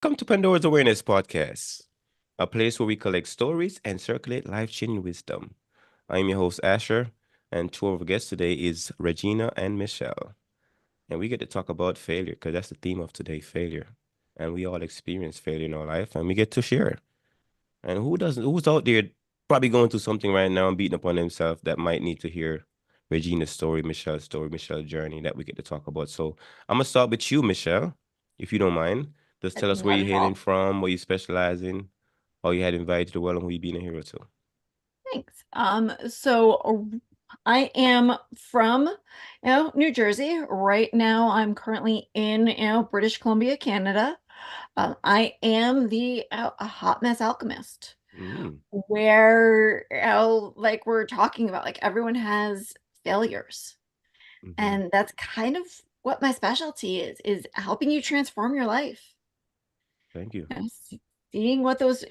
Welcome to Pandora's Awareness Podcast, a place where we collect stories and circulate life-changing wisdom. I'm your host, Asher, and two of our guests today is Regina and Michelle. And we get to talk about failure because that's the theme of today, failure. And we all experience failure in our life and we get to share. And who doesn't, who's out there probably going through something right now and beating upon themselves that might need to hear Regina's story, Michelle's journey that we get to talk about. So I'm gonna start with you, Michelle, if you don't mind. Just tell us where Not you're at hailing all. from, what you specialize in, how you had invited to the world, and who you being a hero to. Thanks. I am from, New Jersey. Right now, I'm currently in, British Columbia, Canada. I am the a Hot Mess Alchemist, Mm, where, like we're talking about, like everyone has failures, mm-hmm. and that's kind of what my specialty is helping you transform your life. Thank you. You know, seeing what those,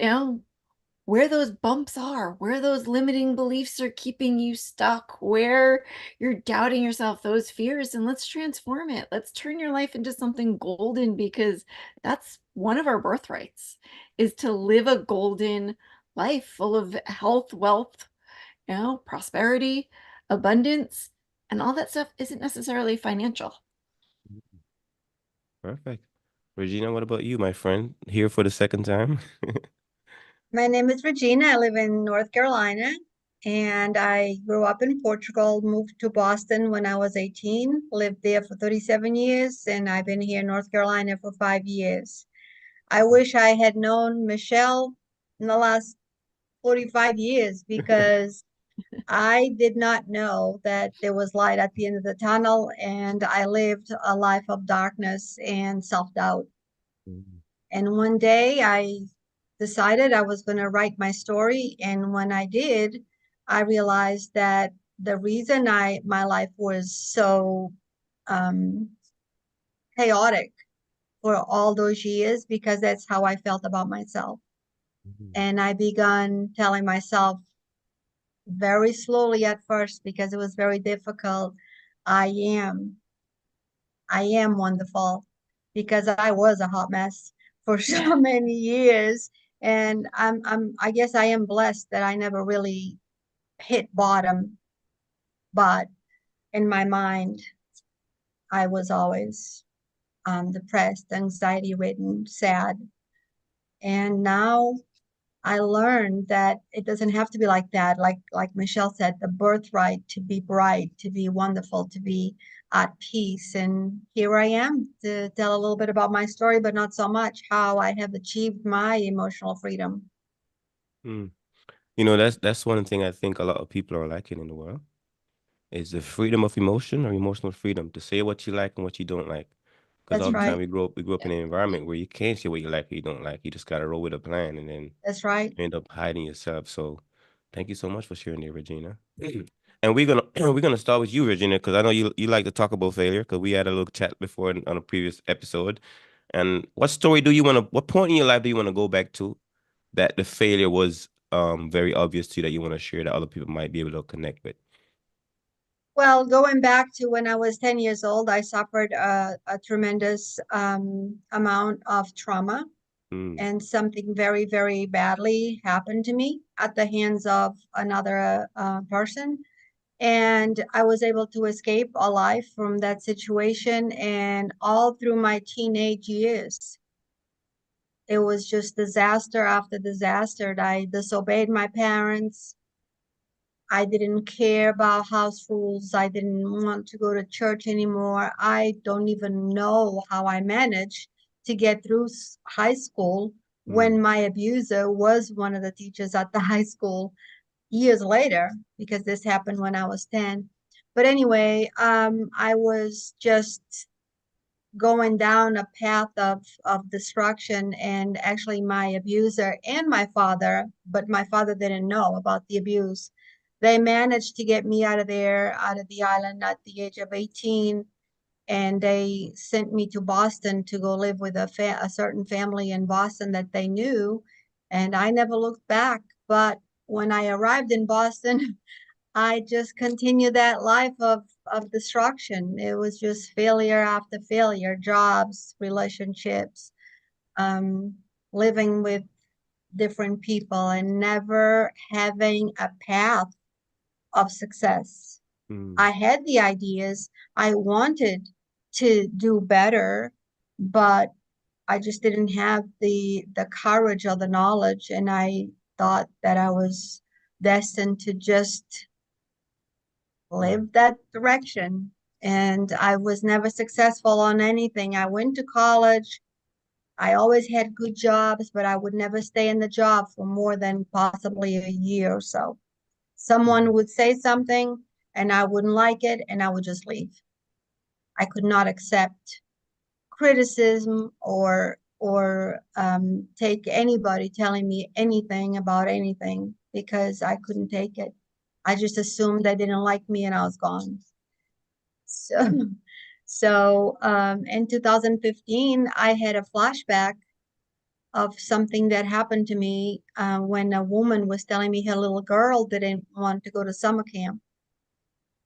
where those bumps are, where those limiting beliefs are keeping you stuck, where you're doubting yourself, those fears, and let's transform it. Let's turn your life into something golden because that's one of our birthrights is to live a golden life full of health, wealth, prosperity, abundance, and all that stuff isn't necessarily financial. Mhm. Perfect. Regina, what about you, my friend? Here for the second time. My name is Regina. I live in North Carolina and I grew up in Portugal, moved to Boston when I was 18, lived there for 37 years, and I've been here in North Carolina for 5 years. I wish I had known Michelle in the last 45 years because I did not know that there was light at the end of the tunnel, and I lived a life of darkness and self-doubt. Mm, And one day I decided I was going to write my story. And when I did, I realized that the reason my life was so um, chaotic for all those years because that's how I felt about myself. mhm, And I began telling myself very slowly at first because it was very difficult. I am, I am wonderful because I was a hot mess for so many years. And I guess I am blessed that I never really hit bottom, but in my mind, I was always depressed, anxiety ridden, sad. And now I learned that it doesn't have to be like that. Like Michelle said, the birthright to be bright, to be wonderful, to be at peace. And here I am to tell a little bit about my story, but not so much how I have achieved my emotional freedom. mm. That's one thing I think a lot of people are lacking in the world is the freedom of emotion or emotional freedom to say what you like and what you don't like. Because That's all the time right. we grew up in Yeah. an environment where you can't say what you like or you don't like. You just gotta roll with a plan, and then That's right. you end up hiding yourself. So, thank you so much for sharing there, Regina. And we're gonna we're gonna start with you, Regina, because I know you like to talk about failure. Because we had a little chat before on a previous episode. And what story do you want to? What point in your life do you want to go back to that the failure was very obvious to you that you want to share that other people might be able to connect with? Well, going back to when I was 10 years old, I suffered a tremendous amount of trauma, Mm, and something very, very badly happened to me at the hands of another person. And I was able to escape alive from that situation. And all through my teenage years, it was just disaster after disaster. I disobeyed my parents. I didn't care about house rules. I didn't want to go to church anymore. I don't even know how I managed to get through high school when mm, my abuser was one of the teachers at the high school years later, because this happened when I was 10. But anyway, I was just going down a path of destruction, and actually my abuser and my father, but my father didn't know about the abuse. They managed to get me out of there, out of the island at the age of 18, and they sent me to Boston to go live with a certain family in Boston that they knew, and I never looked back. But when I arrived in Boston, I just continued that life of destruction. It was just failure after failure, jobs, relationships, living with different people and never having a path of success. I had the ideas. I wanted to do better, but I just didn't have the courage or the knowledge, and I thought that I was destined to just live that direction. And I was never successful on anything. I went to college. I always had good jobs, but I would never stay in the job for more than possibly a year or so. Someone would say something and I wouldn't like it and I would just leave. I could not accept criticism or take anybody telling me anything about anything because I couldn't take it. I just assumed they didn't like me and I was gone. So, so in 2015, I had a flashback of something that happened to me when a woman was telling me her little girl didn't want to go to summer camp.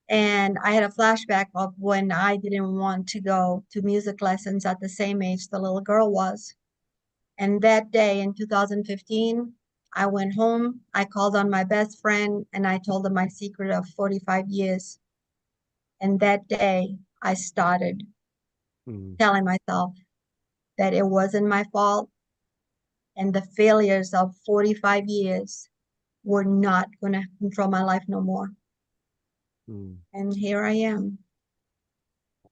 And I had a flashback of when I didn't want to go to music lessons at the same age the little girl was. And that day in 2015, I went home, I called on my best friend, and I told her my secret of 45 years. And that day, I started telling myself that it wasn't my fault and the failures of 45 years were not going to control my life no more. And here I am.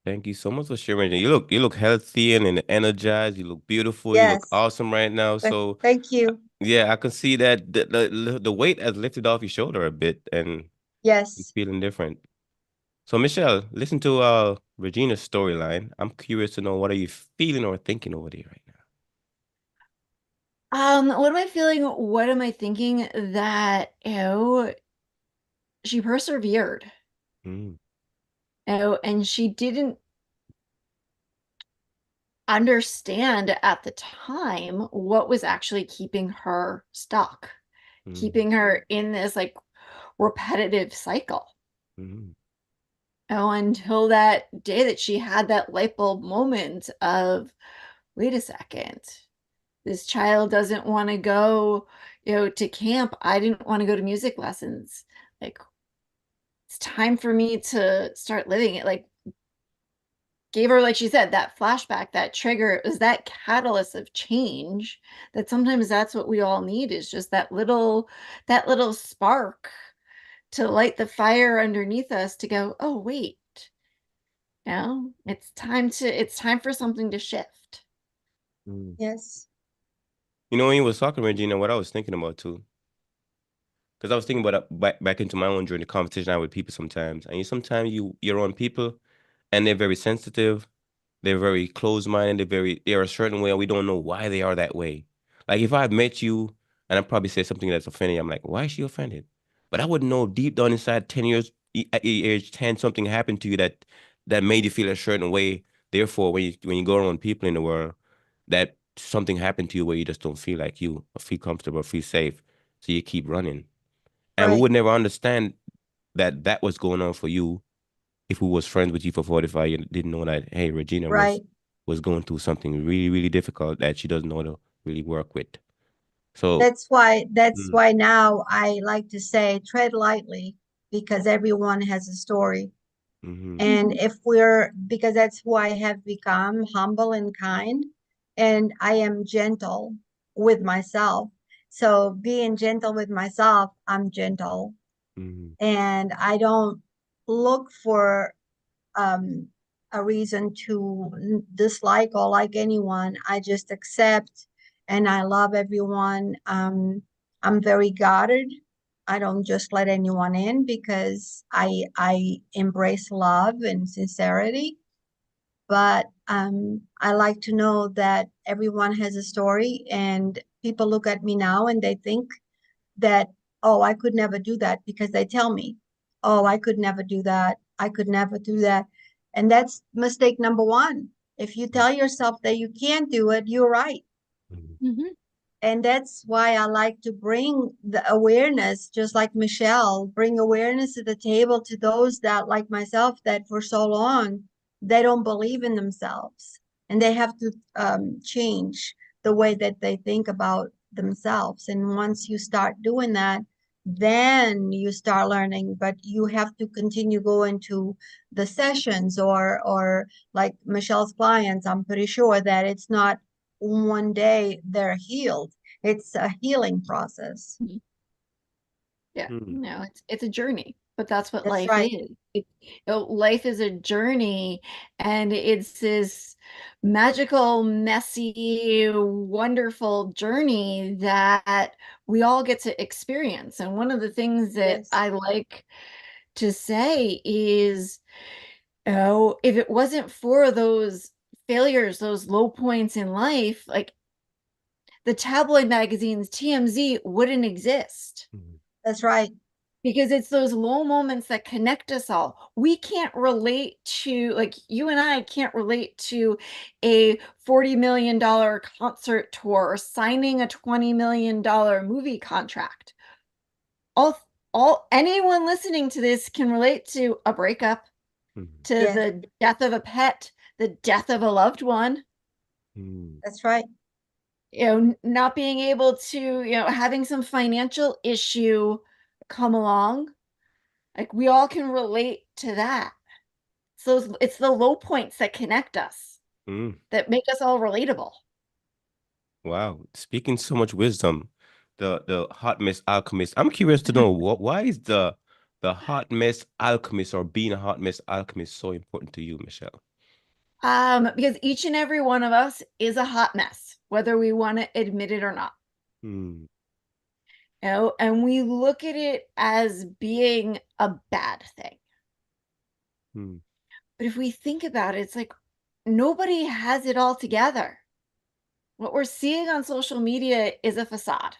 Thank you so much for sharing. You look healthy and energized. You look beautiful. You look Yes. awesome right now. So Thank you. yeah, I can see that the weight has lifted off your shoulder a bit, and you're Yes. feeling different. So Michelle, listen to Regina's storyline. I'm curious to know, what are you feeling or thinking over there right What am I feeling? What am I thinking? That, she persevered, now? and she didn't understand at the time what was actually keeping her stuck, Mm, keeping her in this like repetitive cycle. mm, Oh, until that day that she had that light bulb moment of, wait a second, this child doesn't want to go, to camp. I didn't want to go to music lessons. Like, it's time for me to start living it. Like, gave her, like she said, that flashback, that trigger. It was that catalyst of change, that sometimes that's what we all need, is just that little spark to light the fire underneath us to go, oh wait, it's time for something to shift. mm. Yes. You know, when you was talking, Regina, what I was thinking about too, because I was thinking about back into my own journey, conversation I have with people sometimes, and sometimes you're on people, and they're very sensitive. They're very closed-minded. They're a certain way, and we don't know why they are that way. Like if I had met you and I probably say something that's offending, I'm like, why is she offended? But I wouldn't know deep down inside, 10 years, at age 10, something happened to you that made you feel a certain way. Therefore, when you go around people in the world, that something happened to you where you just don't feel like you, or feel comfortable, or feel safe. So you keep running. And we Right. would never understand that that was going on for you if we was friends with you for 45 years, didn't know that, hey, Regina Right. was going through something really, really difficult that she doesn't know how to really work with. So, That's mm, why now I like to say tread lightly because everyone has a story. mm-hmm, And if we're, because that's who I have become, humble and kind, and I am gentle with myself. So being gentle with myself, I'm gentle. mm-hmm, And I don't look for um, a reason to dislike or like anyone. I just accept and I love everyone. I'm very guarded. I don't just let anyone in because I embrace love and sincerity. But I like to know that everyone has a story, and people look at me now and they think that, oh, I could never do that because they tell me, oh, I could never do that. I could never do that. And that's mistake number one. If you tell yourself that you can't do it, you're right. mm-hmm, Mm-hmm. And that's why I like to bring the awareness, just like Michelle, bring awareness to the table to those that, like myself, that for so long, they don't believe in themselves and they have to change. the way that they think about themselves. And once you start doing that, then you start learning, but you have to continue going to the sessions, or like Michelle's clients, I'm pretty sure that it's not one day they're healed. It's a healing process. Yeah, Mm. no, it's a journey, but that's what That's life right. is. Life is a journey, and it's this magical, messy, wonderful journey that we all get to experience. And one of the things that Yes, I like to say is, oh, if it wasn't for those failures, those low points in life, like the tabloid magazines, TMZ wouldn't exist. Mm. that's right. Because it's those low moments that connect us all. We can't relate to, like, you and I can't relate to a $40 million concert tour or signing a $20 million movie contract. All anyone listening to this can relate to a breakup, Mm. to Yes, the death of a pet, the death of a loved one, Mm. that's right. not being able to, having some financial issue come along. Like, we all can relate to that. So it's the low points that connect us, Mm. that make us all relatable. Wow, speaking so much wisdom, the hot mess alchemist. I'm curious to know why is the hot mess alchemist or being a hot mess alchemist so important to you, Michelle? Because each and every one of us is a hot mess, whether we want to admit it or not. Mm. And we look at it as being a bad thing. Mm. But if we think about it, it's like nobody has it all together. What we're seeing on social media is a facade.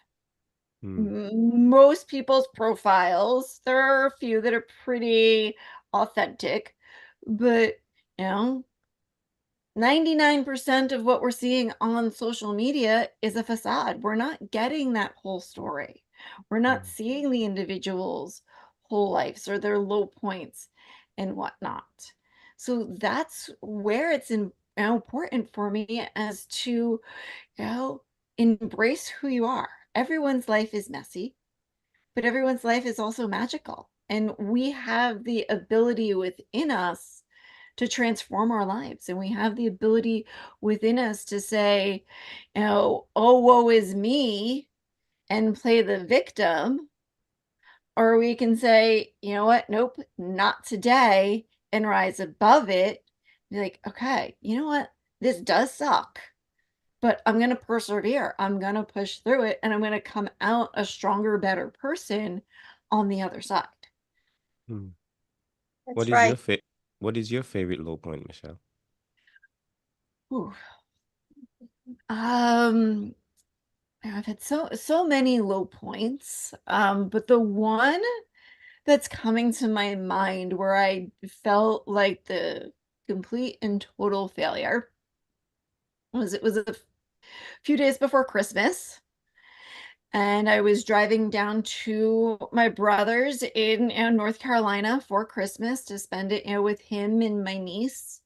Mm. Most people's profiles, there are a few that are pretty authentic, but you know, 99% of what we're seeing on social media is a facade. We're not getting that whole story. We're not Mm. seeing the individual's whole lives or their low points and whatnot. So that's where it's important for me as to, you know, embrace who you are. Everyone's life is messy, but everyone's life is also magical. And we have the ability within us to transform our lives. And we have the ability within us to say, oh, woe is me, and play the victim. Or we can say, you know what? Nope, not today, and rise above it. Be like, okay, you know what? This does suck, but I'm going to persevere. I'm going to push through it, and I'm going to come out a stronger, better person on the other side. Mm. What That's is right. what is your favorite low point, Michelle? Ooh. Um, I've had so many low points. But the one that's coming to my mind where I felt like the complete and total failure was, it was a few days before Christmas, and I was driving down to my brother's in, North Carolina for Christmas to spend it, with him and my niece.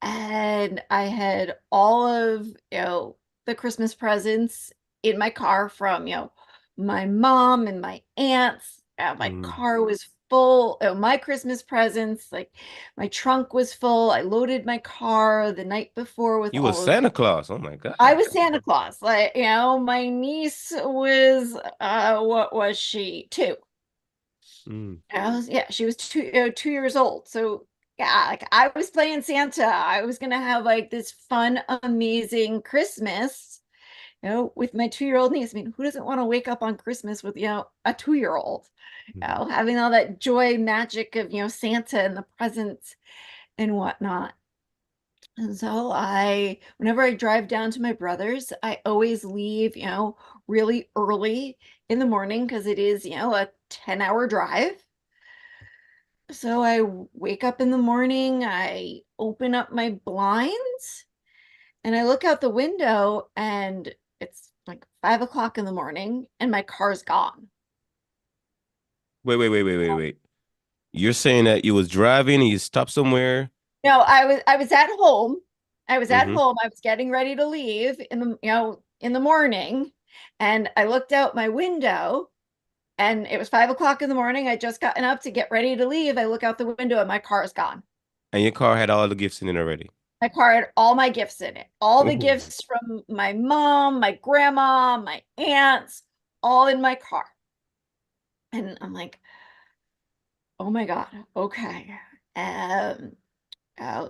And I had all of, the Christmas presents in my car from, my mom and my aunts. My Mm. car was full of my Christmas presents. Like, my trunk was full. I loaded my car the night before with You was all of, Santa Claus. Oh my I God. was Santa Claus. Like, my niece was, what was she? Two. Mm. Yeah, she was 2 years old. So yeah, like, I was playing Santa. I was gonna have like this fun, amazing Christmas, with my 2-year-old niece. I mean, who doesn't want to wake up on Christmas with, a 2-year-old, Mm. having all that joy, magic of, Santa and the presents and whatnot. And so whenever I drive down to my brother's, I always leave, really early in the morning because it is, a 10-hour drive. So I wake up in the morning, I open up my blinds, and I look out the window, and it's like 5 o'clock in the morning, and my car's gone. Wait. You're saying that you was driving and you stopped somewhere? No, I was at home, I was at home. I was getting ready to leave in the morning, and I looked out my window, and it was 5 o'clock in the morning. I just gotten up to get ready to leave. I look out the window, and my car is gone. And your car had all the gifts in it already. My car had all my gifts in it, all the Oh. gifts from my mom, my grandma, my aunts, all in my car. And I'm like, oh my God, okay.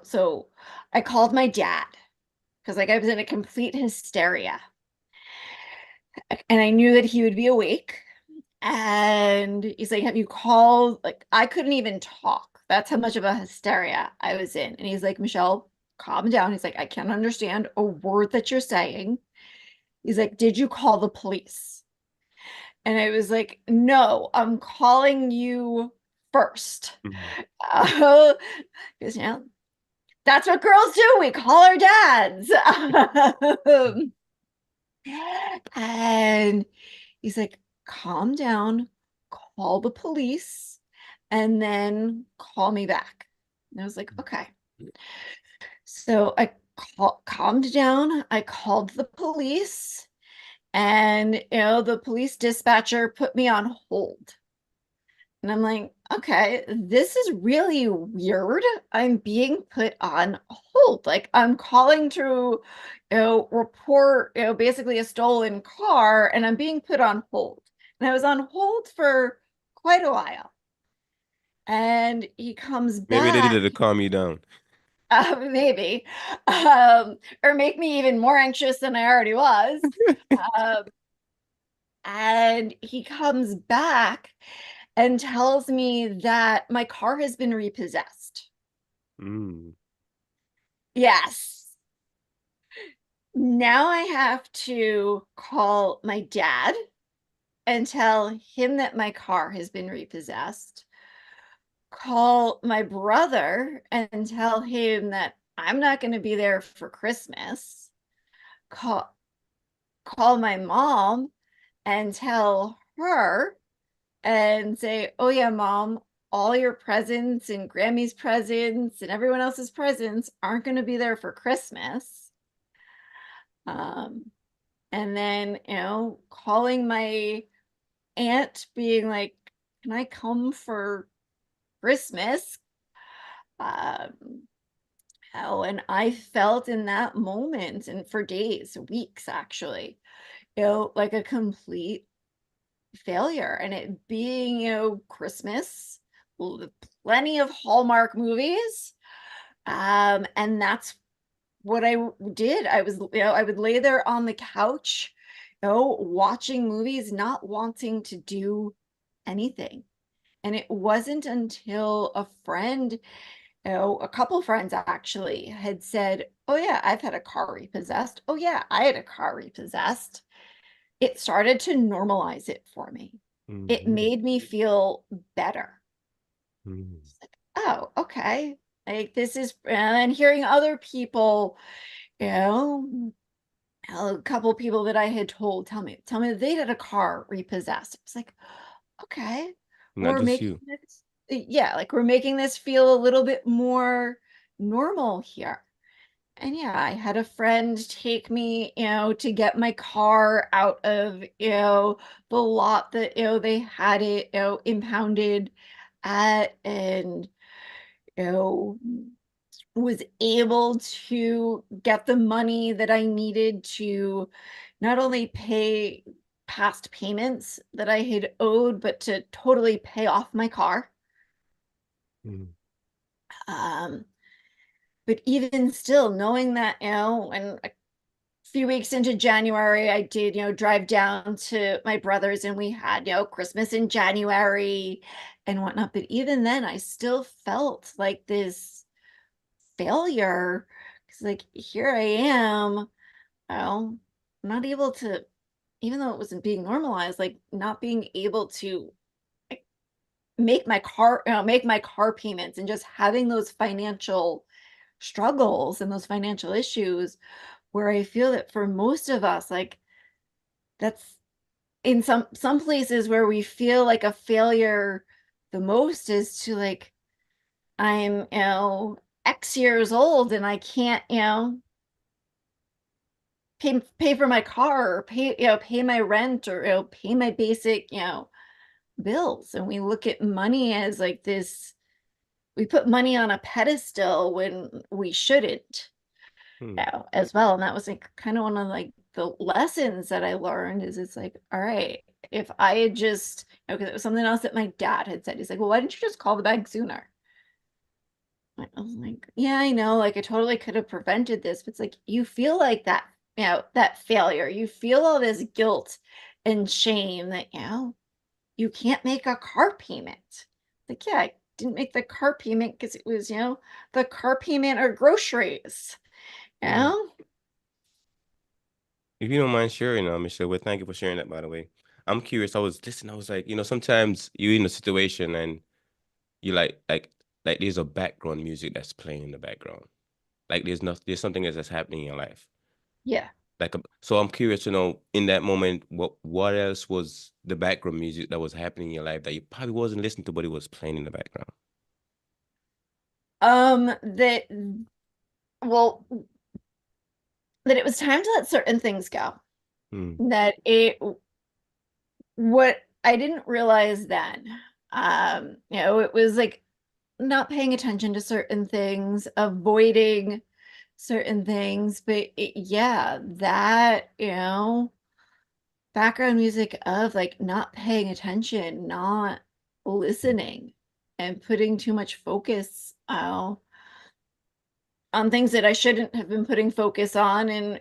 So I called my dad because like I was in a complete hysteria. And I knew that he would be awake. And he's like, have you called? Like, I couldn't even talk. That's how much of a hysteria I was in. And he's like, Michelle, calm down. He's like, I can't understand a word that you're saying. He's like, did you call the police? And I was like, no, I'm calling you first. Because, that's what girls do. We call our dads. And he's like, calm down, call the police, and then call me back. And I was like, okay. So I calmed down. I called the police, and the police dispatcher put me on hold. And I'm like, okay, this is really weird. I'm being put on hold. Like I'm calling to, report, basically a stolen car, and I'm being put on hold. And I was on hold for quite a while. And he comes Maybe they did back, it to calm you down. maybe, or make me even more anxious than I already was. Um, and he comes back and tells me that my car has been repossessed. Mm. Yes. Now I have to call my dad and tell him that my car has been repossessed. Call my brother and tell him that I'm not going to be there for Christmas. Call my mom and tell her and say, oh yeah, mom, all your presents and Grammy's presents and everyone else's presents aren't going to be there for Christmas. And then, calling my aunt being like, can I come for Christmas? Um, and I felt in that moment and for days, weeks actually, like a complete failure. And it being, Christmas, plenty of Hallmark movies. And that's what I did. I was, I would lay there on the couch, watching movies, not wanting to do anything. And it wasn't until a friend, a couple friends actually had said, oh yeah, I've had a car repossessed. Oh yeah, I had a car repossessed. It started to normalize it for me. It Mhm. made me feel better. Mhm. Like, oh, okay. Like this is, and hearing other people, a couple people that I had told tell me that they had a car repossessed. It's like, okay, Not we're just making you. this, yeah, like we're making this feel a little bit more normal here. And yeah, I had a friend take me, to get my car out of, the lot that, they had it, impounded at, and, you know, was able to get the money that I needed to not only pay past payments that I had owed, but to totally pay off my car. Mhm. Um, but even still, knowing that, and a few weeks into January, I did, drive down to my brother's and we had, Christmas in January and whatnot. But even then, I still felt like this failure because, like, here I am, not able to, even though it wasn't being normalized, like, not being able to like, make my car payments and just having those financial struggles and those financial issues where I feel that for most of us, like that's in some places where we feel like a failure the most is to like I'm X years old and I can't pay for my car, or pay my rent, or pay my basic, bills. And we look at money as like this, we put money on a pedestal when we shouldn't, Hmm. as well. And that was like kind of one of like the lessons that I learned is it's like, all right, if I had just, because it was something else that my dad had said. He's like, well, why didn't you just call the bank sooner? I was like, yeah, I know, like I totally could have prevented this, but it's like you feel like that, that failure. You feel all this guilt and shame that, you can't make a car payment. Like, yeah, I didn't make the car payment because it was, the car payment or groceries. You Right. know? If you don't mind sharing, Michelle, well, thank you for sharing that, by the way. I'm curious. I was listening. I was like, sometimes you're in a situation and you like there's a background music that's playing in the background. Like there's something that's happening in your life. Yeah. So I'm curious to know in that moment what else was the background music that was happening in your life that you probably wasn't listening to, but it was playing in the background. That, well, that it was time to let certain things go. Hmm. That what I didn't realize then, it was like not paying attention to certain things, avoiding certain things. But yeah, that, background music of like not paying attention, not listening, and putting too much focus on things that I shouldn't have been putting focus on, and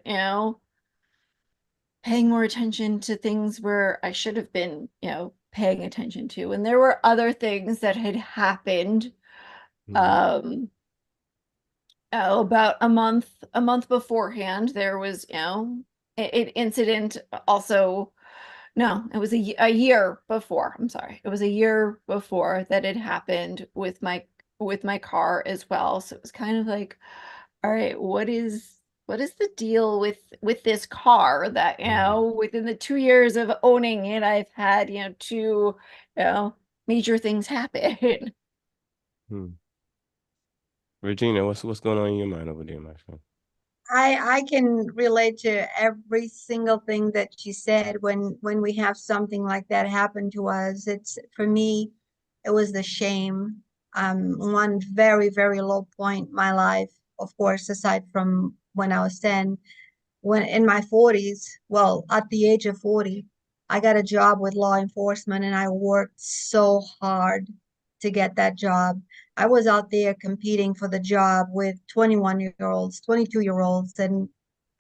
paying more attention to things where I should have been, paying attention to. And there were other things that had happened Hmm. um about a month beforehand. There was, an incident also. No, it was a year before. I'm sorry. It was a year before that it happened with my car as well. So it was kind of like, all right, what is the deal with this car that, Hmm. within the 2 years of owning it, I've had, two, major things happen. Hmm. Regina, what's going on in your mind over there, my friend? I can relate to every single thing that you said when we have something like that happen to us. It's for me, it was the shame. One very, very low point in my life, of course, aside from when I was 10, when in my 40s, well, at the age of 40, I got a job with law enforcement and I worked so hard to get that job. I was out there competing for the job with 21-year-olds, 22-year-olds, and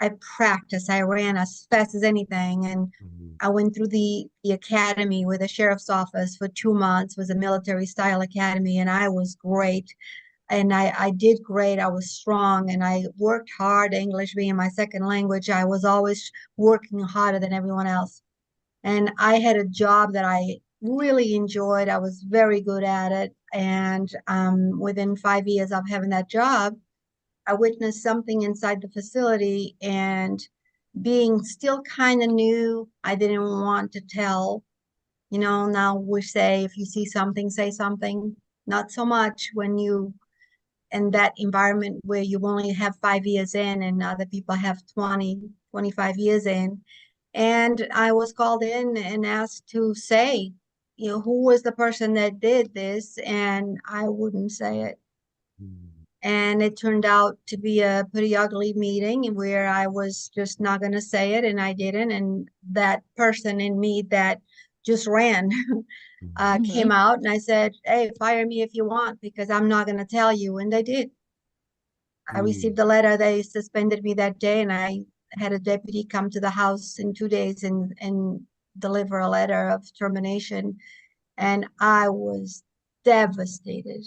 I practiced. I ran as fast as anything. And Hmm. I went through the academy with the sheriff's office for 2 months. It was a military style academy, and I was great and I did great. I was strong and I worked hard, English being my second language. I was always working harder than everyone else. And I had a job that I really enjoyed. I was very good at it. And within 5 years of having that job, I witnessed something inside the facility and being still kind of new, I didn't want to tell. Now we say if you see something, say something. Not so much when you in that environment where you only have 5 years in and other people have 20, 25 years in. And I was called in and asked to say, who was the person that did this? And I wouldn't say it. Hmm. And it turned out to be a pretty ugly meeting where I was just not going to say it and I didn't. And that person in me that just ran came Mhm. out and I said, hey, fire me if you want because I'm not going to tell you. And they did. I Hmm. received a letter. They suspended me that day, and I had a deputy come to the house in 2 days and deliver a letter of termination. And I was devastated.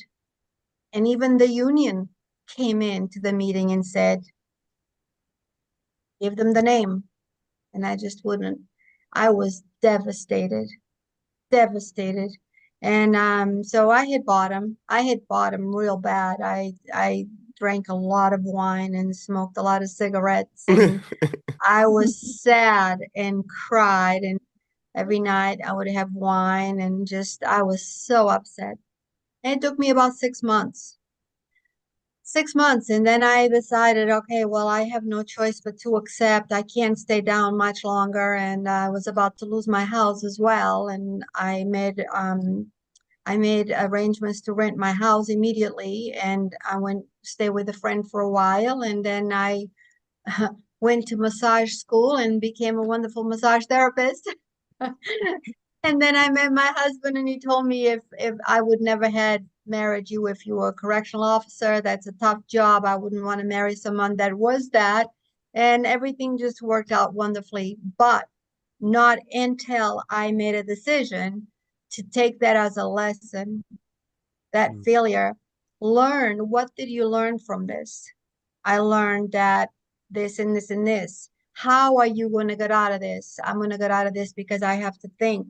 And even the union came into the meeting and said, give them the name. And I just wouldn't. I was devastated, devastated. And so I had bottom. I had bottom real bad. I drank a lot of wine and smoked a lot of cigarettes and I was sad and cried and every night I would have wine and just I was so upset. And it took me about 6 months. 6 months. And then I decided, okay, well, I have no choice but to accept. I can't stay down much longer. And I was about to lose my house as well. And I made arrangements to rent my house immediately. And I went stay with a friend for a while. And then I went to massage school and became a wonderful massage therapist. And then I met my husband, and he told me if I would never had married you if you were a correctional officer. That's a tough job. I wouldn't want to marry someone that was that. And everything just worked out wonderfully. But not until I made a decision to take that as a lesson, that Mm, failure, learn what did you learn from this? I learned that this and this and this. How are you going to get out of this? I'm going to get out of this because I have to think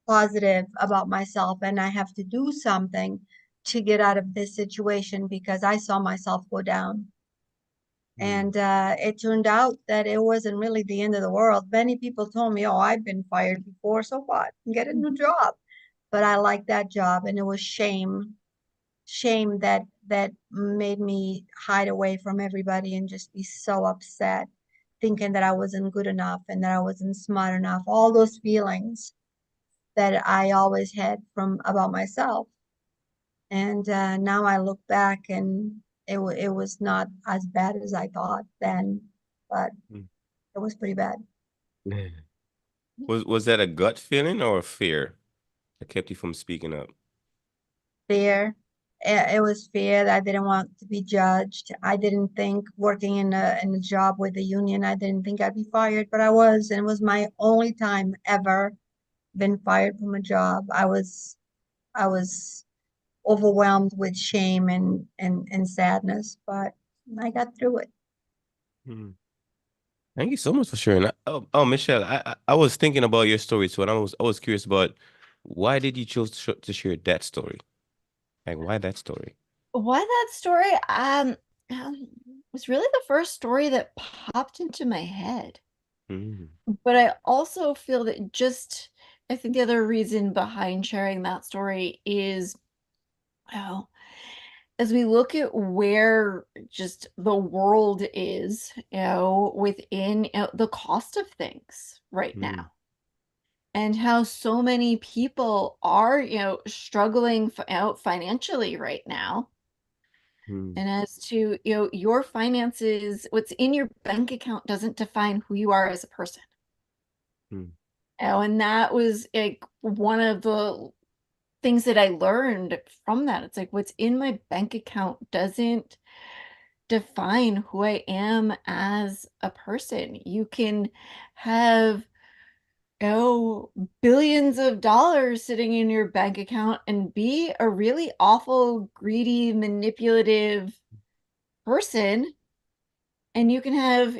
positive about myself and I have to do something to get out of this situation because I saw myself go down. mm, And it turned out that it wasn't really the end of the world. Many people told me, oh, I've been fired before, so what? Get a new job. But I liked that job, and it was shame that made me hide away from everybody and just be so upset, thinking that I wasn't good enough and that I wasn't smart enough. All those feelings that I always had from about myself. And now I look back, and it was not as bad as I thought then, but mm. it was pretty bad. Was that a gut feeling or a fear that kept you from speaking up? Fear. It was fear that I didn't want to be judged. I didn't think working in a job with the union, I didn't think I'd be fired, but I was, and it was my only time ever been fired from a job. I was overwhelmed with shame and sadness, but I got through it. Mm. Thank you so much for sharing that. Oh, Michelle, I was thinking about your story too, and I was curious about why did you choose to share that story? Like, why that story? Why that story? Was really the first story that popped into my head. Mm, But I also feel that I think the other reason behind sharing that story is, oh, as we look at where just the world is, within, the cost of things right mm, now, and how so many people are, struggling out financially right now. mm, And as to, your finances, what's in your bank account doesn't define who you are as a person. mm, And that was like one of the things that I learned from that. It's like what's in my bank account doesn't define who I am as a person. You can have, billions of dollars sitting in your bank account and be a really awful, greedy, manipulative person. And you can have,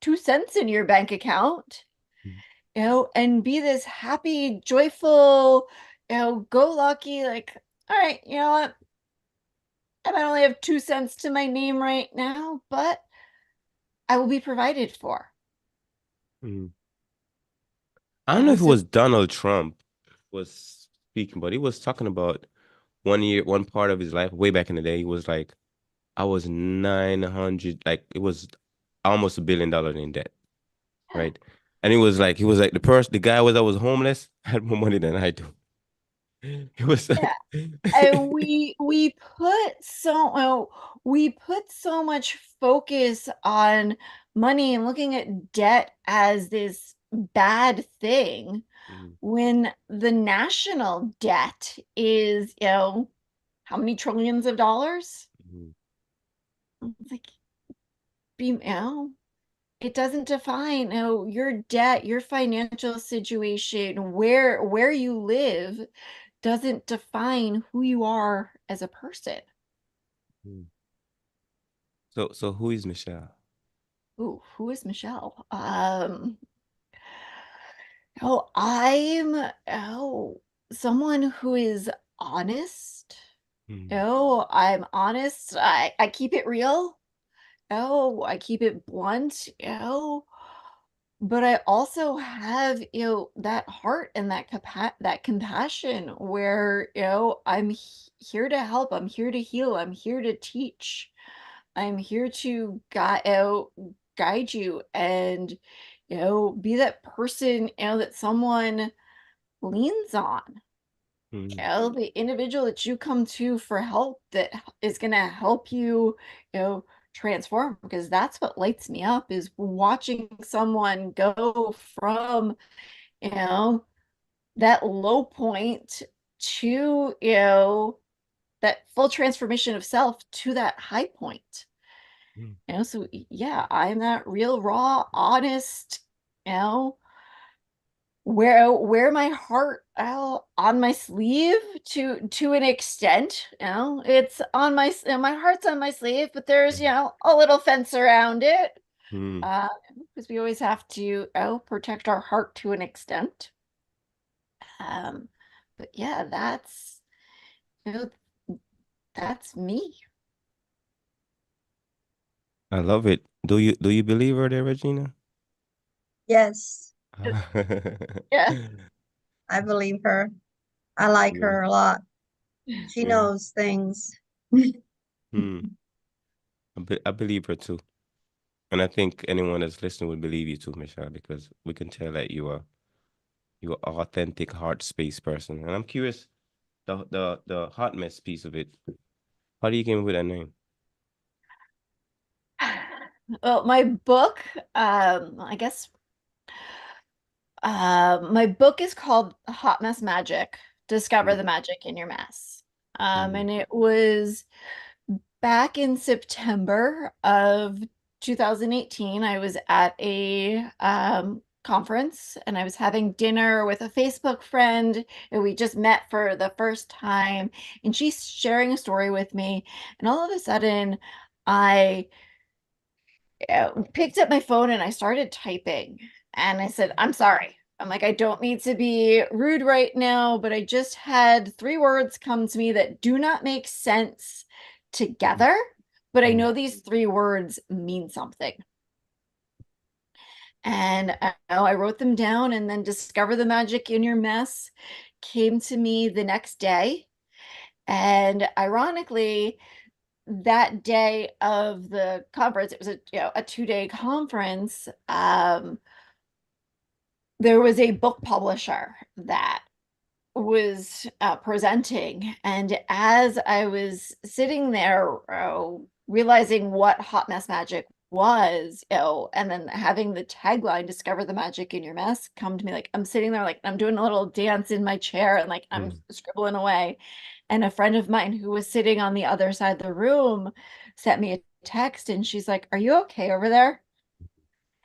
2 cents in your bank account, mm, and be this happy, joyful, go lucky, like, all right, you know what? I might only have 2 cents to my name right now, but I will be provided for. mm. I don't know if it So was Donald Trump was speaking, but he was talking about one part of his life way back in the day. He was like, I was 900, like it was almost $1 billion in debt, right? And he was like the guy was that was homeless had more money than I do. He was yeah, like, and we put so much focus on money and looking at debt as this bad thing Mm, when the national debt is, how many trillions of dollars? mm, It's like, it doesn't define, your debt, your financial situation, where you live doesn't define who you are as a person. mm. So who is Michelle? Ooh, who is Michelle? I'm someone who is honest. Mm, I'm honest. I keep it real. I keep it blunt. but I also have, that heart and that compassion where, I'm here to help, I'm here to heal, I'm here to teach, I'm here to guide you and, be that person, that someone leans on. Mm, The individual that you come to for help that is going to help you, transform, because that's what lights me up is watching someone go from, you know, that low point to, that full transformation of self to that high point. mm. So yeah, I'm that real, raw, honest, you know, wear my heart out on my sleeve to an extent. It's on my heart's on my sleeve, but there's, a little fence around it, Mm. uh because we always have to, protect our heart to an extent. um but yeah, you know that's me. I love it. Do you believe her there, Regina? Yes, Yeah. I believe her. I like Yeah. her a lot. She Yeah. knows things. Hmm. I believe her too. And I think anyone that's listening would believe you too, Michelle, because we can tell that you are authentic heart space person. And I'm curious, the hot mess piece of it. How do you came up with that name? Well, my book, I guess, my book is called Hot Mess Magic: Discover Mm, the Magic in Your Mess. mm, And it was back in September of 2018. I was at a conference and I was having dinner with a Facebook friend, and we just met for the first time. And she's sharing a story with me. And all of a sudden, I picked up my phone and I started typing. And I said, I'm sorry. I'm like, I don't mean to be rude right now, but I just had three words come to me that do not make sense together. But I mm, know these three words mean something. And I wrote them down, and then Discover the Magic in Your Mess came to me the next day. And ironically, that day of the conference, it was a 2-day conference. There was a book publisher that was presenting, and as I was sitting there, realizing what Hot Mess Magic was, and then having the tagline "Discover the Magic in Your Mess" come to me, like I'm sitting there, like I'm doing a little dance in my chair, and like I'm mm, scribbling away. And a friend of mine who was sitting on the other side of the room sent me a text, and she's like, "Are you okay over there?"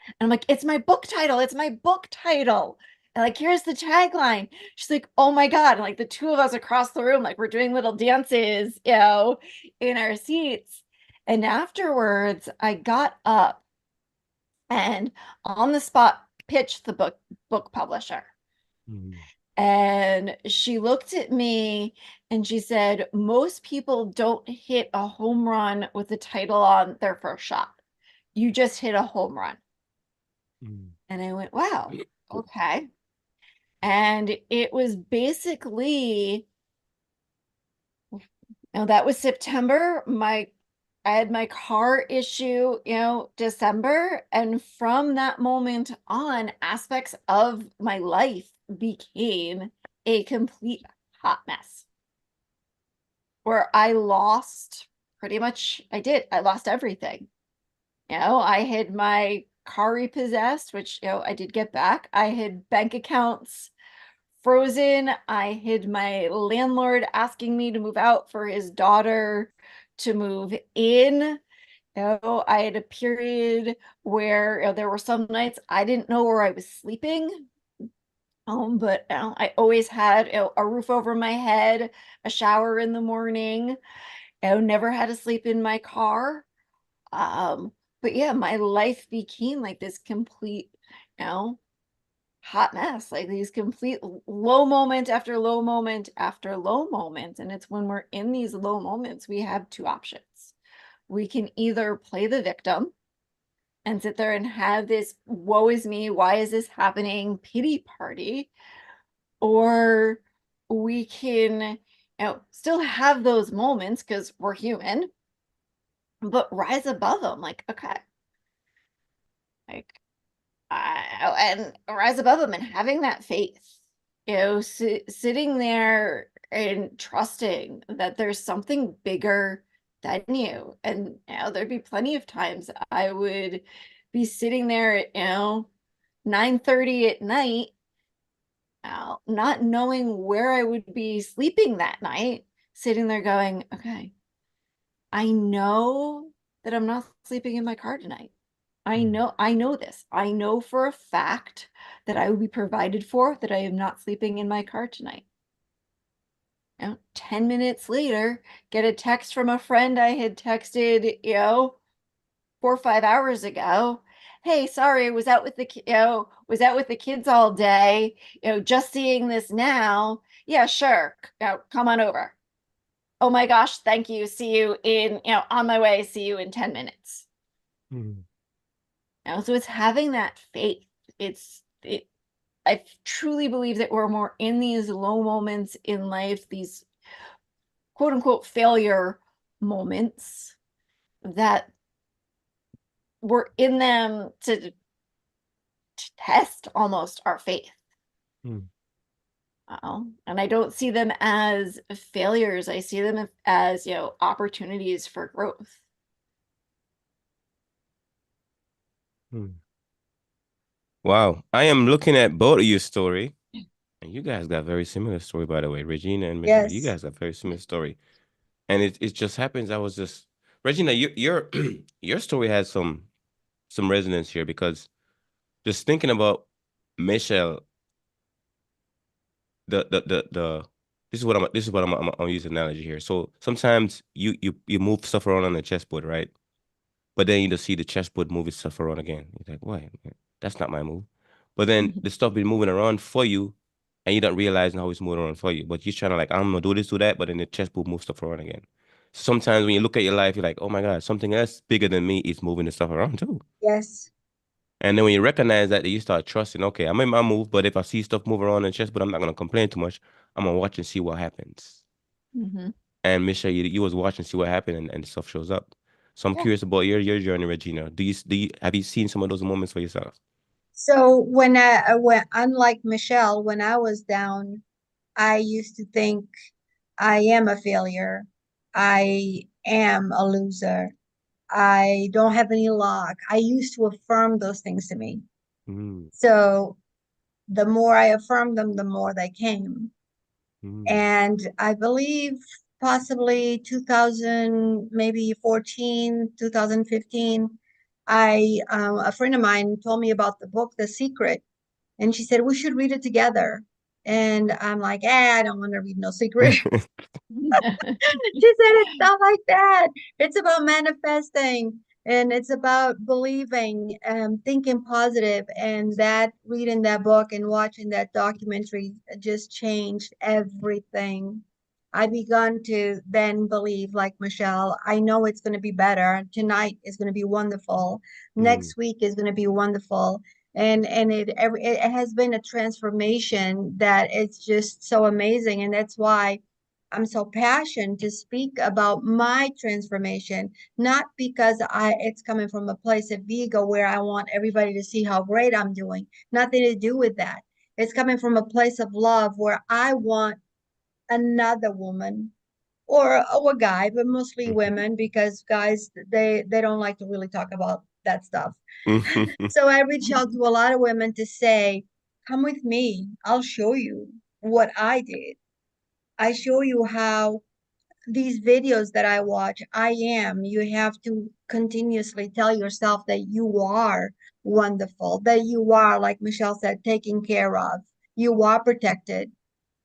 And I'm like, "It's my book title. It's my book title." And like, here's the tagline. She's like, "Oh my God." And like the two of us across the room, like we're doing little dances, in our seats. And afterwards, I got up and on the spot pitched the book publisher. mm, And she looked at me and she said, "Most people don't hit a home run with the title on their first shot. You just hit a home run." mm, And I went, "Wow, okay." And it was basically, that was September. I had my car issue, December. And from that moment on, aspects of my life became a complete hot mess where I lost pretty much, I lost everything. I had my car repossessed, which, I did get back. I had bank accounts frozen. I had my landlord asking me to move out for his daughter to move in. I had a period where, there were some nights I didn't know where I was sleeping. But I always had, a roof over my head, a shower in the morning. I never had to sleep in my car. Um, but yeah, my life became like this complete, you know, hot mess, like these complete low moment after low moment after low moment. And it's when we're in these low moments, we have two options. We can either play the victim and sit there and have this woe is me, why is this happening pity party, or we can still have those moments because we're human, but rise above them. Like, okay, like and rise above them and having that faith, sitting there and trusting that there's something bigger than you. And there'd be plenty of times I would be sitting there at 9:30 at night, not knowing where I would be sleeping that night, sitting there going, okay, I know that I'm not sleeping in my car tonight. I know this. I know for a fact that I will be provided for, that I am not sleeping in my car tonight. 10 minutes later, get a text from a friend I had texted, 4 or 5 hours ago. Hey, sorry, was out with the kids all day. Just seeing this now. Yeah, sure. Come on over. Oh my gosh, thank you. See you on my way. See you in 10 minutes. So it's having that faith. I truly believe that we're more in these low moments in life, these quote unquote failure moments, that we're in them to test almost our faith. And I don't see them as failures. I see them as, opportunities for growth. Wow. I am looking at both of your story, and you guys got very similar story, by the way. Regina and Michelle, you Yes. guys got very similar story. And it just happens I was just Regina, your your story has some resonance here because just thinking about Michelle, the this is what I'm use an analogy here. So sometimes you move stuff around on the chessboard, right? But then you just see the chessboard moving stuff around again. You're like, why? That's not my move. But then the stuff been moving around for you, and you don't realize how it's moving around for you. But you're trying to like, I'm gonna do this, do that, but then the chessboard moves stuff around again. Sometimes when you look at your life, you're like, oh my God, something else bigger than me is moving the stuff around too. Yes. And then when you recognize that, you start trusting, okay, I'm in my move, but if I see stuff move around in the chessboard, I'm not gonna complain too much. I'm gonna watch and see what happens. Mm-hmm. And Michelle, you was watching, see what happened, and stuff shows up. So I'm Yeah. curious about your journey, Regina. Do you have you seen some of those moments for yourself? So when unlike Michelle, when I was down, I used to think I am a failure. I am a loser. I don't have any luck. I used to affirm those things to me. Mm, So the more I affirmed them, the more they came. mm, And I believe possibly 2000, maybe 14, 2015, a friend of mine told me about the book, The Secret, and she said we should read it together. And I'm like, I don't want to read no secret. She said it's not like that. It's about manifesting and it's about believing, thinking positive. And that reading that book and watching that documentary just changed everything. I begun to then believe, like Michelle, I know it's going to be better. Tonight is going to be wonderful. mm, Next week is going to be wonderful. And it has been a transformation that it's just so amazing. And that's why I'm so passionate to speak about my transformation, not because it's coming from a place of ego where I want everybody to see how great I'm doing. Nothing to do with that. It's coming from a place of love where I want another woman or a guy, but mostly mhm, women because guys they don't like to really talk about that stuff. mhm, So I reach out to a lot of women to say, come with me. I'll show you what I did. I show you how these videos that I watch, you have to continuously tell yourself that you are wonderful, that you are, like Michelle said, taken care of, you are protected.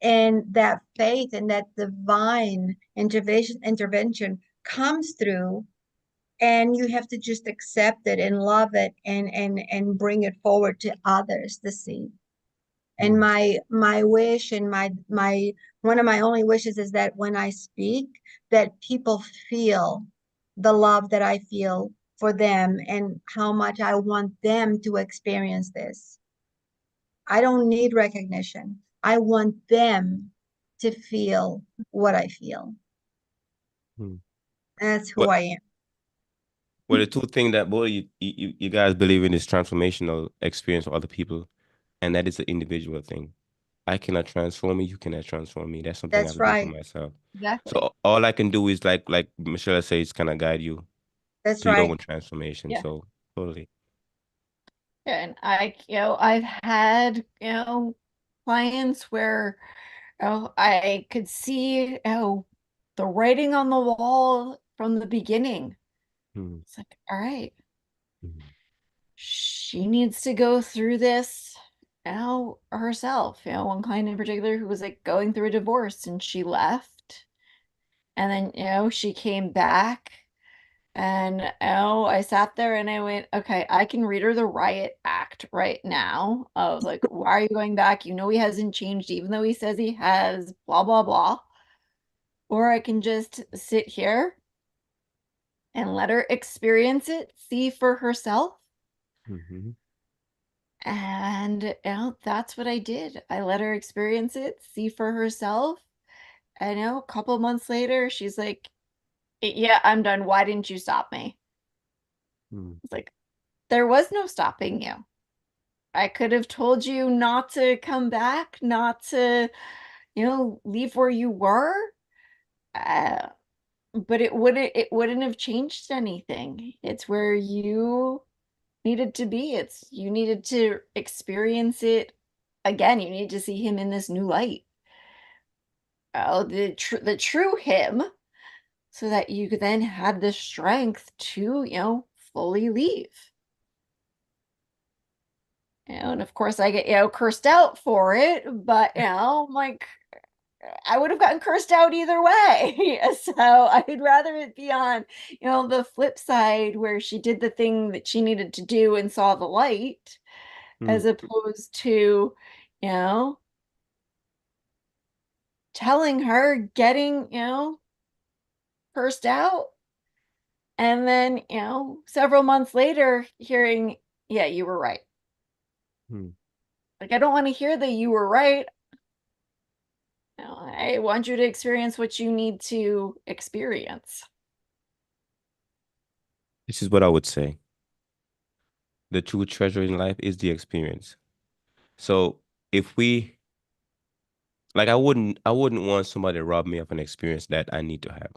And that faith and that divine intervention comes through, and you have to just accept it and love it and bring it forward to others to see. And mm, my wish and my one of my only wishes is that when I speak, that people feel the love that I feel for them and how much I want them to experience this. I don't need recognition. I want them to feel what I feel. Hmm. That's who But I am. well, the two things that both of you guys believe in is transformational experience for other people, and that is an individual thing. I cannot transform you, you cannot transform me. That's something I have That's to do for right. myself. Exactly. So all I can do is like Michelle says, kind of guide you That's to your right. own transformation. Yeah. So totally. And I've had, clients where, I could see, the writing on the wall from the beginning. Hmm. It's like, all right, Hmm. she needs to go through this, herself. One client in particular who was like going through a divorce and she left. And then, she came back. And I sat there and I went, okay, I can read her the riot act right now of like, why are you going back? You know he hasn't changed, even though he says he has, blah, blah, blah. Or I can just sit here and let her experience it, see for herself. Hmm. And that's what I did. I let her experience it, see for herself. And a couple months later, she's like, yeah, I'm done. Why didn't you stop me? Hmm. It's like, there was no stopping you. I could have told you not to come back, not to, leave where you were. Uh, but it wouldn't have changed anything. It's where you needed to be. It's you needed to experience it again. You need to see him in this new light. Oh, the true him, so that you could then have the strength to, fully leave. And of course I get, cursed out for it, but like I would have gotten cursed out either way. So I'd rather it be on, the flip side where she did the thing that she needed to do and saw the light, Hmm. as opposed to, you know, telling her, getting, cursed out, and then, several months later hearing, yeah, you were right. Hmm. Like, I don't want to hear that you were right. I want you to experience what you need to experience. This is what I would say. The true treasure in life is the experience. So if we like, I wouldn't want somebody to rob me of an experience that I need to have.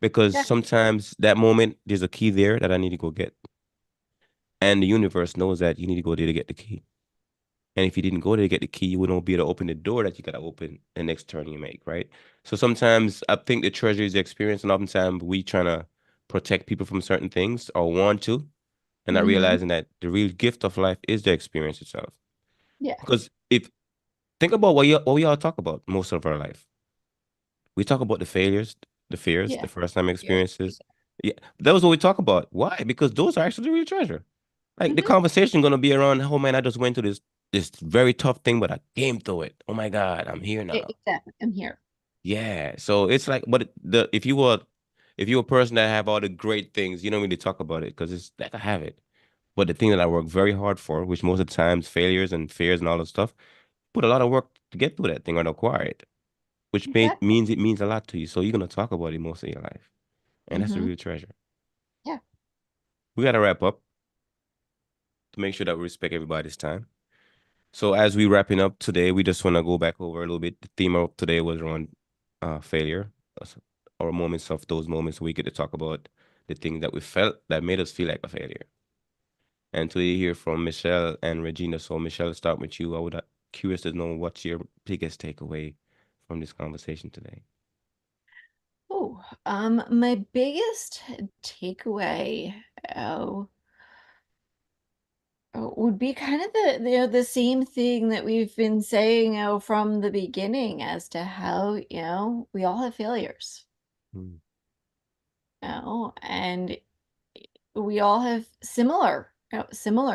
Because Yeah. sometimes that moment there's a key there that I need to go get. And the universe knows that you need to go there to get the key. And if you didn't go there to get the key, you wouldn't be able to open the door that you gotta open the next turn you make, right? So sometimes I think the treasure is the experience, and oftentimes we trying to protect people from certain things or want to, and not Hmm. realizing that the real gift of life is the experience itself. Yeah. Because if think about what we all talk about most of our life. We talk about the failures, the fears, Yeah. the first time Here. experiences. Yeah, that was what we talk about. Why? Because those are actually the real treasure. Like the Hmm. conversation gonna be around, oh man, I just went through this very tough thing, but I came through it. Oh my God, I'm here now. Exactly. I'm here. Yeah. So it's like, but the if you're a person that have all the great things, you don't really talk about it because it's like I have it. But the thing that I work very hard for, which most of the times failures and fears and all that stuff, put a lot of work to get through that thing or to acquire it, which Exactly. means it means a lot to you. So you're gonna talk about it most of your life, and that's the Hmm. real treasure. Yeah. We gotta wrap up to make sure that we respect everybody's time. So as we wrapping up today, we just want to go back over a little bit. The theme of today was around failure, or moments of those moments we get to talk about the things that we felt that made us feel like a failure. And today hear from Michelle and Regina. So Michelle, let's start with you. I would curious to know what's your biggest takeaway from this conversation today. Oh, my biggest takeaway, oh, would be kind of the same thing that we've been saying, from the beginning, as to how, we all have failures, Hmm. and we all have similar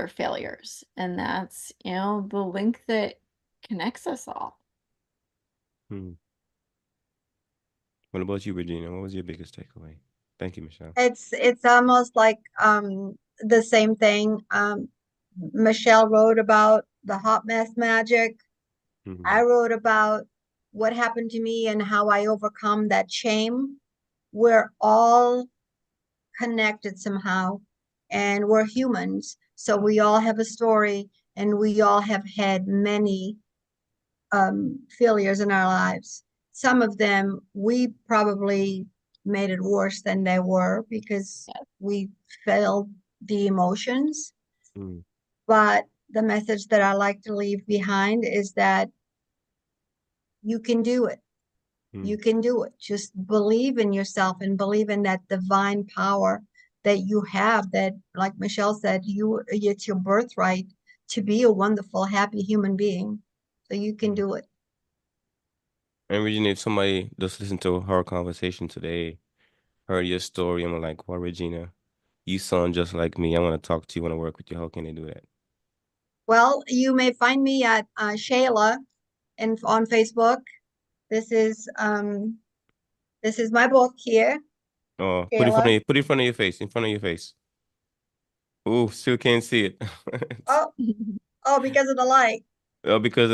failures, and that's, the link that connects us all. Hmm. What about you, Regina? What was your biggest takeaway? Thank you, Michelle. It's almost like the same thing. Michelle wrote about the hot mess magic. I Mhm. wrote about what happened to me and how I overcome that shame. We're all connected somehow, and we're humans. So we all have a story, and we all have had many failures in our lives. Some of them we probably made it worse than they were because we felt the emotions. Mm, But the message that I like to leave behind is that you can do it. You mm, can do it. Just believe in yourself and believe in that divine power that you have, that, like Michelle said, it's your birthright to be a wonderful, happy human being. So you can mm. do it. And Regina, if somebody just listened to our conversation today, heard your story, and were like, "Well, Regina, you sound just like me. I want to talk to you. Want to work with you. How can they do that?" Well, you may find me at Shayla and on Facebook. This is um this is my book here, Oh, Shayla. put it in front of your face. In front of your face. Oh, still can't see it. Oh, oh, because of the light. Oh, because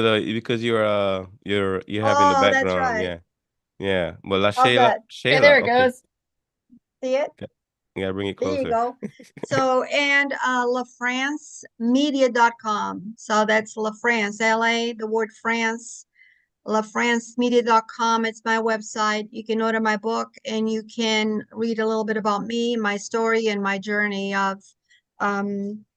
you're having the Oh, that's background. right. Yeah, yeah. But La How's Shayla, that? Okay, there Shayla. it Okay, goes. See it? okay. You gotta bring it There you closer. go. So, and LaFrancemedia.com. So that's LaFrance, LA, the word France, LaFrancemedia.com. It's my website. You can order my book and you can read a little bit about me, my story, and my journey of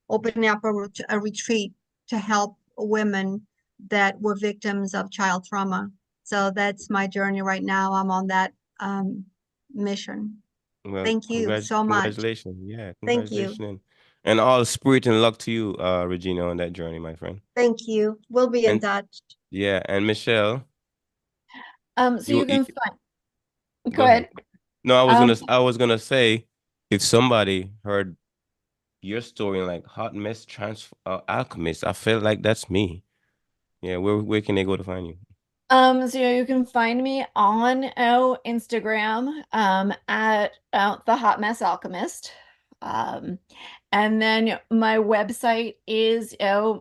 opening up a retreat to help women that were victims of child trauma. So that's my journey right now. I'm on that mission. Well, Thank you so much. congratulations. Yeah, Thank you. congratulations, and all spirit and luck to you, Regina, on that journey, my friend. Thank you. We'll be in And touch. yeah, and Michelle, So you you can find, go go ahead. ahead. No, Um, I was gonna say, if somebody heard your story in like Hot Mess Alchemist, I felt like that's me. Yeah, where can they go to find you? so you can find me on Instagram at the Hot Mess Alchemist. Um, and then my website is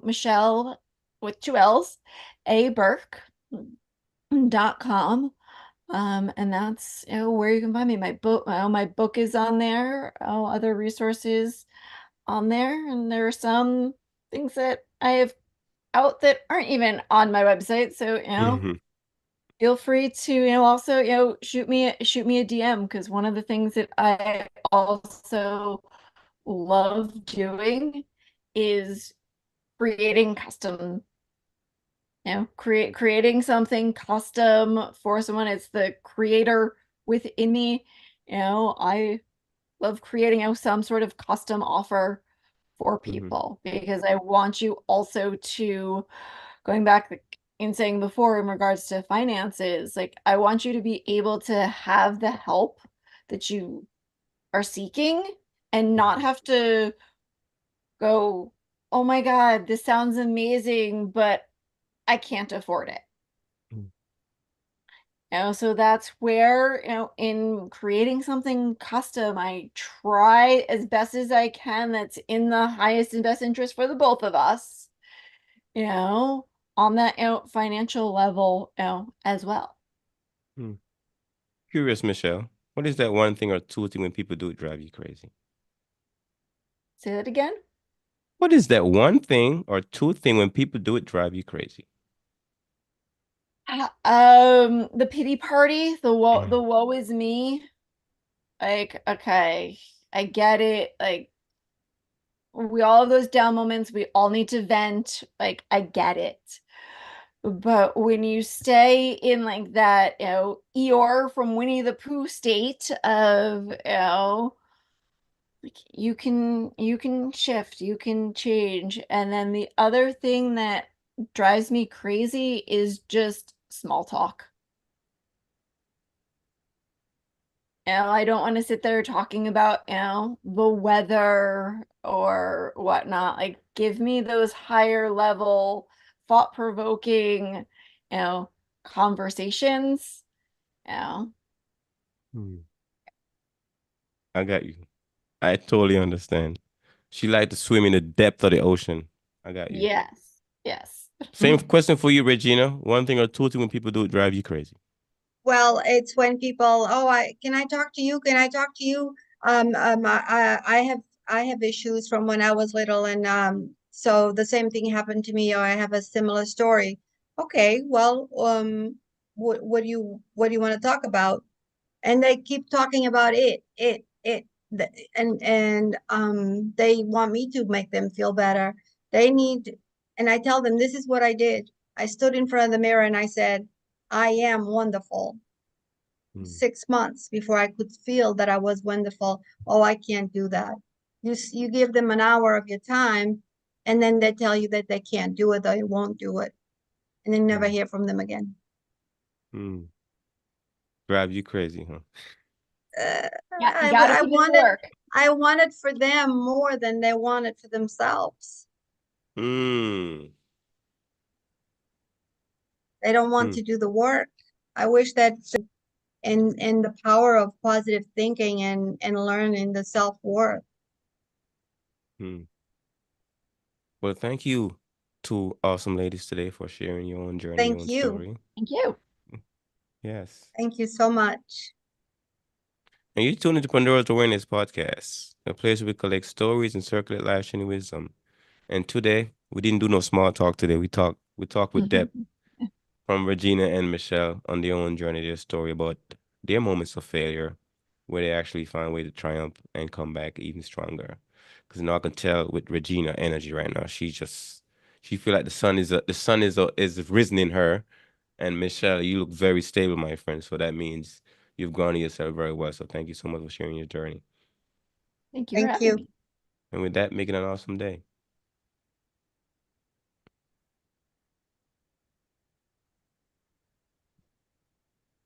Michelle with two L's, a Burke.com. And that's where you can find me. My book is on there. Other resources on there, and there are some things that I have out that aren't even on my website. So Hmm. feel free to also shoot me a DM, because one of the things that I also love doing is creating custom creating something custom for someone. It's the creator within me. I love creating some sort of custom offer for Hmm. people, because I want you also to, going back in saying before in regards to finances, like I want you to be able to have the help that you are seeking and not have to go, oh my God, this sounds amazing, but I can't afford it. So that's where, in creating something custom, I try as best as I can that's in the highest and best interest for the both of us, you know, on that, financial level, as well. Hmm. Curious, Michelle. What is that one thing or two thing when people do it drive you crazy? Say that again. What is that one thing or two thing when people do it drive you crazy? The pity party, the woe is me. Like, okay, I get it. Like, we all have those down moments. We all need to vent. Like, I get it. But when you stay in like that, Eeyore from Winnie the Pooh state of, like you can shift, you can change. And then the other thing that drives me crazy is just small talk. I don't want to sit there talking about, the weather or whatnot. Like, give me those higher level, thought-provoking, conversations. You know, Hmm. I got you. I totally understand. She like to swim in the depth of the ocean. I got you. Yes. Yes. Same question for you, Regina. One thing or two things when people do it drive you crazy. Well, it's when people, oh, I can I talk to you? Can I talk to you? I have issues from when I was little, and so the same thing happened to me, or I have a similar story. Okay, well, what do you want to talk about? And they keep talking about and they want me to make them feel better. They need, and I tell them this is what I did. I stood in front of the mirror and I said, I am wonderful. Hmm. 6 months before I could feel that I was wonderful. Oh, I can't do that. You give them an hour of your time, and then they tell you that they can't do it or they won't do it, and then never Hmm. hear from them again. Hmm. Drive you crazy, huh? Uh, Yeah, you got to I put in the wanted work. I wanted for them more than they wanted for themselves. Hmm. They don't want Hmm. to do the work. I wish that in the power of positive thinking and learning the self-worth. Hmm. Well, thank you two awesome ladies today for sharing your own journey, your Thank own you. story. Thank you. Yes. Thank you so much. And you tune into Pandora's Awareness Podcast, a place where we collect stories and circulate life and wisdom. And today, we didn't do no small talk today. We talked with depth from Regina and Michelle on their own journey, their story about their moments of failure, where they actually find a way to triumph and come back even stronger. Because I can tell with Regina energy right now, she feel like the sun is risen in her. And Michelle, you look very stable, my friend. So that means you've grounded yourself very well. So thank you so much for sharing your journey. Thank you for Thank having you. me. And with that, make it an awesome day.